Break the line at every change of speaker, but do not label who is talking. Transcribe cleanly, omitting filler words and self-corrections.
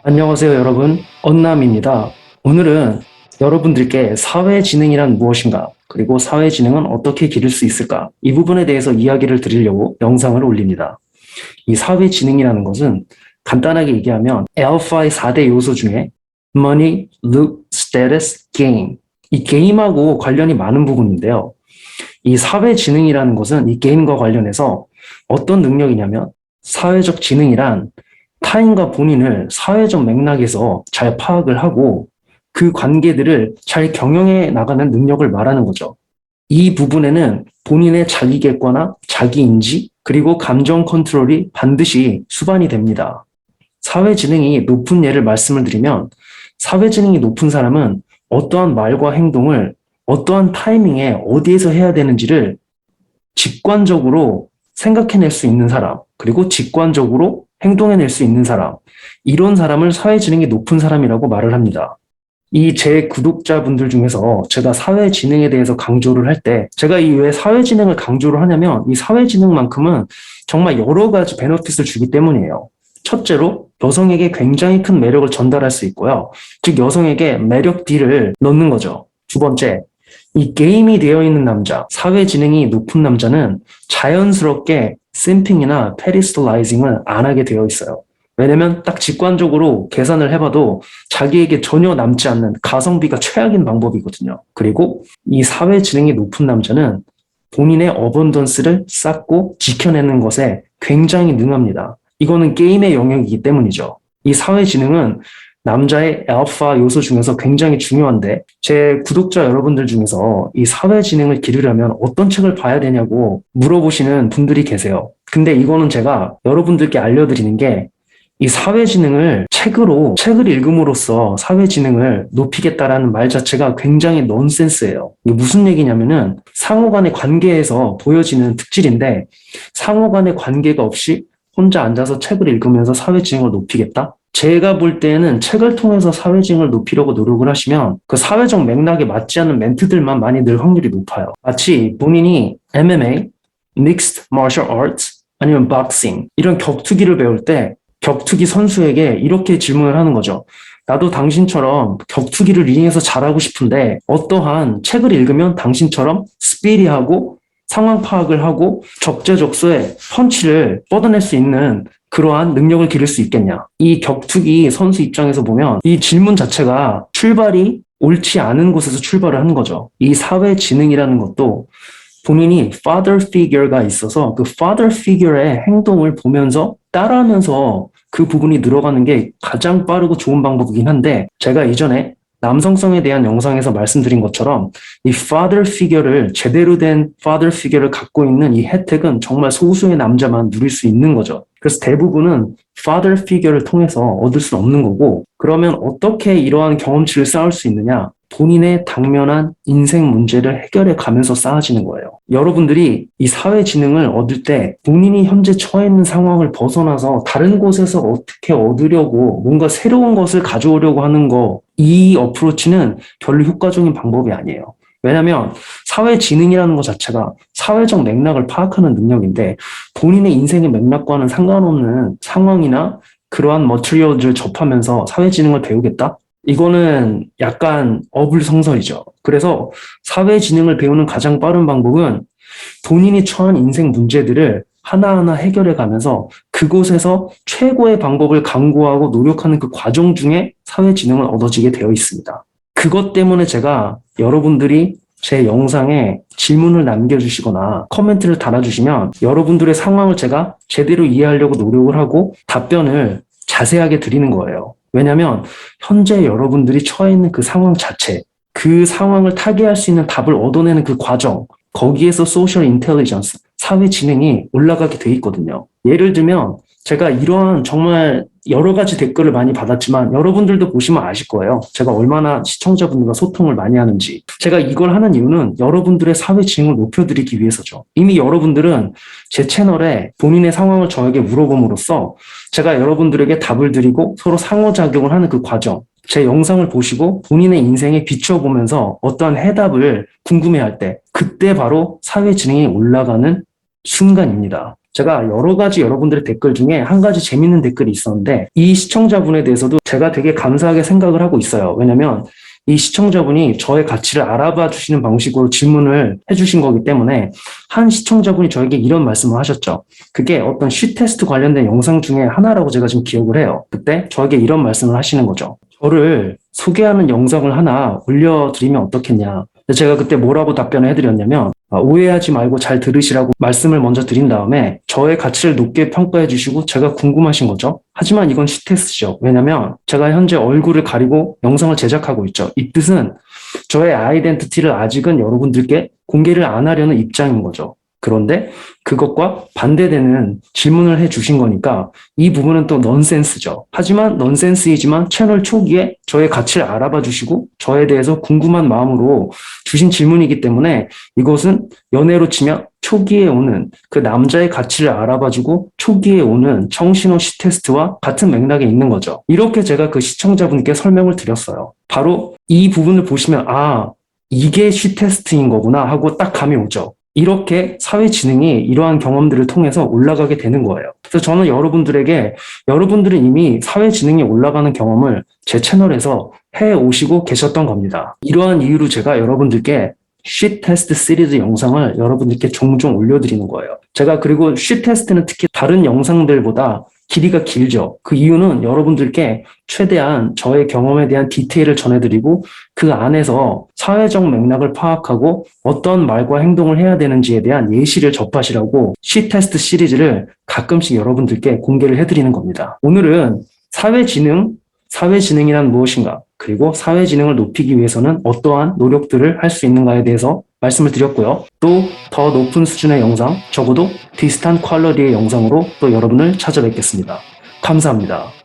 안녕하세요, 여러분. 언남입니다. 오늘은 여러분들께 사회지능이란 무엇인가, 그리고 사회지능은 어떻게 기를 수 있을까, 이 부분에 대해서 이야기를 드리려고 영상을 올립니다. 이 사회지능이라는 것은 간단하게 얘기하면 알파의 4대 요소 중에 money, look, status, game. 이 게임하고 관련이 많은 부분인데요. 이 사회지능이라는 것은 이 게임과 관련해서 어떤 능력이냐면, 사회적 지능이란 타인과 본인을 사회적 맥락에서 잘 파악을 하고 그 관계들을 잘 경영해 나가는 능력을 말하는 거죠. 이 부분에는 본인의 자기 객관화, 자기 인지, 그리고 감정 컨트롤이 반드시 수반이 됩니다. 사회지능이 높은 예를 말씀을 드리면, 사회지능이 높은 사람은 어떠한 말과 행동을 어떠한 타이밍에 어디에서 해야 되는지를 직관적으로 생각해낼 수 있는 사람, 그리고 직관적으로 행동해낼 수 있는 사람, 이런 사람을 사회지능이 높은 사람이라고 말을 합니다. 이 제 구독자분들 중에서 제가 사회지능에 대해서 강조를 할 때, 제가 이 왜 사회지능을 강조를 하냐면, 이 사회지능만큼은 정말 여러 가지 베너핏을 주기 때문이에요. 첫째로 여성에게 굉장히 큰 매력을 전달할 수 있고요. 즉 여성에게 매력 D를 넣는 거죠. 두 번째, 이 게임이 되어 있는 남자, 사회지능이 높은 남자는 자연스럽게 심핑이나 페리스톨라이징을 안 하게 되어 있어요. 왜냐면 딱 직관적으로 계산을 해봐도 자기에게 전혀 남지 않는 가성비가 최악인 방법이거든요. 그리고 이 사회지능이 높은 남자는 본인의 어번던스를 쌓고 지켜내는 것에 굉장히 능합니다. 이거는 게임의 영역이기 때문이죠. 이 사회지능은 남자의 알파 요소 중에서 굉장히 중요한데, 제 구독자 여러분들 중에서 이 사회지능을 기르려면 어떤 책을 봐야 되냐고 물어보시는 분들이 계세요. 근데 이거는 제가 여러분들께 알려드리는 게, 이 사회지능을 책을 읽음으로써 사회지능을 높이겠다라는 말 자체가 굉장히 넌센스예요. 이게 무슨 얘기냐면은 상호 간의 관계에서 보여지는 특질인데, 상호 간의 관계가 없이 혼자 앉아서 책을 읽으면서 사회지능을 높이겠다? 제가 볼 때는 책을 통해서 사회지능을 높이려고 노력을 하시면 그 사회적 맥락에 맞지 않는 멘트들만 많이 늘 확률이 높아요. 마치 본인이 MMA, Mixed Martial Arts, 아니면 박싱, 이런 격투기를 배울 때 격투기 선수에게 이렇게 질문을 하는 거죠. 나도 당신처럼 격투기를 링에서 잘하고 싶은데 어떠한 책을 읽으면 당신처럼 스피디하고 상황 파악을 하고 적재적소에 펀치를 뻗어낼 수 있는 그러한 능력을 기를 수 있겠냐. 이 격투기 선수 입장에서 보면 이 질문 자체가 출발이 옳지 않은 곳에서 출발을 하는 거죠. 이 사회지능이라는 것도 본인이 father figure가 있어서 그 father figure의 행동을 보면서 따라하면서 그 부분이 늘어가는 게 가장 빠르고 좋은 방법이긴 한데, 제가 이전에 남성성에 대한 영상에서 말씀드린 것처럼 이 father figure를, 제대로 된 father figure를 갖고 있는 이 혜택은 정말 소수의 남자만 누릴 수 있는 거죠. 그래서 대부분은 father figure를 통해서 얻을 수 없는 거고, 그러면 어떻게 이러한 경험치를 쌓을 수 있느냐? 본인의 당면한 인생 문제를 해결해 가면서 쌓아지는 거예요. 여러분들이 이 사회지능을 얻을 때 본인이 현재 처해 있는 상황을 벗어나서 다른 곳에서 어떻게 얻으려고 뭔가 새로운 것을 가져오려고 하는 거, 이 어프로치는 별로 효과적인 방법이 아니에요. 왜냐하면 사회지능이라는 것 자체가 사회적 맥락을 파악하는 능력인데, 본인의 인생의 맥락과는 상관없는 상황이나 그러한 머티리얼을 접하면서 사회지능을 배우겠다? 이거는 약간 어불성설이죠. 그래서 사회지능을 배우는 가장 빠른 방법은 본인이 처한 인생 문제들을 하나하나 해결해 가면서 그곳에서 최고의 방법을 강구하고 노력하는 그 과정 중에 사회지능을 얻어지게 되어 있습니다. 그것 때문에 제가 여러분들이 제 영상에 질문을 남겨주시거나 코멘트를 달아주시면 여러분들의 상황을 제가 제대로 이해하려고 노력을 하고 답변을 자세하게 드리는 거예요. 왜냐하면 현재 여러분들이 처해 있는 그 상황 자체, 그 상황을 타개할 수 있는 답을 얻어내는 그 과정, 거기에서 소셜 인텔리전스, 사회 지능이 올라가게 돼 있거든요. 예를 들면 제가 이러한 정말 여러 가지 댓글을 많이 받았지만 여러분들도 보시면 아실 거예요. 제가 얼마나 시청자분들과 소통을 많이 하는지. 제가 이걸 하는 이유는 여러분들의 사회 지능을 높여드리기 위해서죠. 이미 여러분들은 제 채널에 본인의 상황을 저에게 물어봄으로써 제가 여러분들에게 답을 드리고 서로 상호작용을 하는 그 과정, 제 영상을 보시고 본인의 인생에 비춰보면서 어떠한 해답을 궁금해할 때, 그때 바로 사회 지능이 올라가는 순간입니다. 제가 여러 가지 여러분들의 댓글 중에 한 가지 재밌는 댓글이 있었는데 이 시청자분에 대해서도 제가 되게 감사하게 생각을 하고 있어요. 왜냐면 이 시청자분이 저의 가치를 알아봐 주시는 방식으로 질문을 해주신 거기 때문에 한 시청자분이 저에게 이런 말씀을 하셨죠. 그게 어떤 쉬테스트 관련된 영상 중에 하나라고 제가 지금 기억을 해요. 그때 저에게 이런 말씀을 하시는 거죠. 저를 소개하는 영상을 하나 올려드리면 어떻겠냐. 제가 그때 뭐라고 답변을 해드렸냐면 오해하지 말고 잘 들으시라고 말씀을 먼저 드린 다음에 저의 가치를 높게 평가해 주시고 제가 궁금하신 거죠. 하지만 이건 쉬테스트죠. 왜냐면 제가 현재 얼굴을 가리고 영상을 제작하고 있죠. 이 뜻은 저의 아이덴티티를 아직은 여러분들께 공개를 안 하려는 입장인 거죠. 그런데 그것과 반대되는 질문을 해 주신 거니까 이 부분은 또 넌센스죠. 하지만 넌센스이지만 채널 초기에 저의 가치를 알아봐 주시고 저에 대해서 궁금한 마음으로 주신 질문이기 때문에 이것은 연애로 치면 초기에 오는 그 남자의 가치를 알아봐주고 초기에 오는 청신호 시테스트와 같은 맥락에 있는 거죠. 이렇게 제가 그 시청자분께 설명을 드렸어요. 바로 이 부분을 보시면 이게 시테스트인 거구나 하고 딱 감이 오죠. 이렇게 사회 지능이 이러한 경험들을 통해서 올라가게 되는 거예요. 그래서 저는 여러분들은 이미 사회 지능이 올라가는 경험을 제 채널에서 해 오시고 계셨던 겁니다. 이러한 이유로 제가 여러분들께 쉬 테스트 시리즈 영상을 여러분들께 종종 올려드리는 거예요. 제가 그리고 쉬 테스트는 특히 다른 영상들보다 길이가 길죠. 그 이유는 여러분들께 최대한 저의 경험에 대한 디테일을 전해드리고 그 안에서 사회적 맥락을 파악하고 어떤 말과 행동을 해야 되는지에 대한 예시를 접하시라고 쉬 테스트 시리즈를 가끔씩 여러분들께 공개를 해드리는 겁니다. 오늘은 사회지능이란 무엇인가, 그리고 사회지능을 높이기 위해서는 어떠한 노력들을 할 수 있는가에 대해서 말씀을 드렸고요. 또 더 높은 수준의 영상, 적어도 비슷한 퀄러리의 영상으로 또 여러분을 찾아뵙겠습니다. 감사합니다.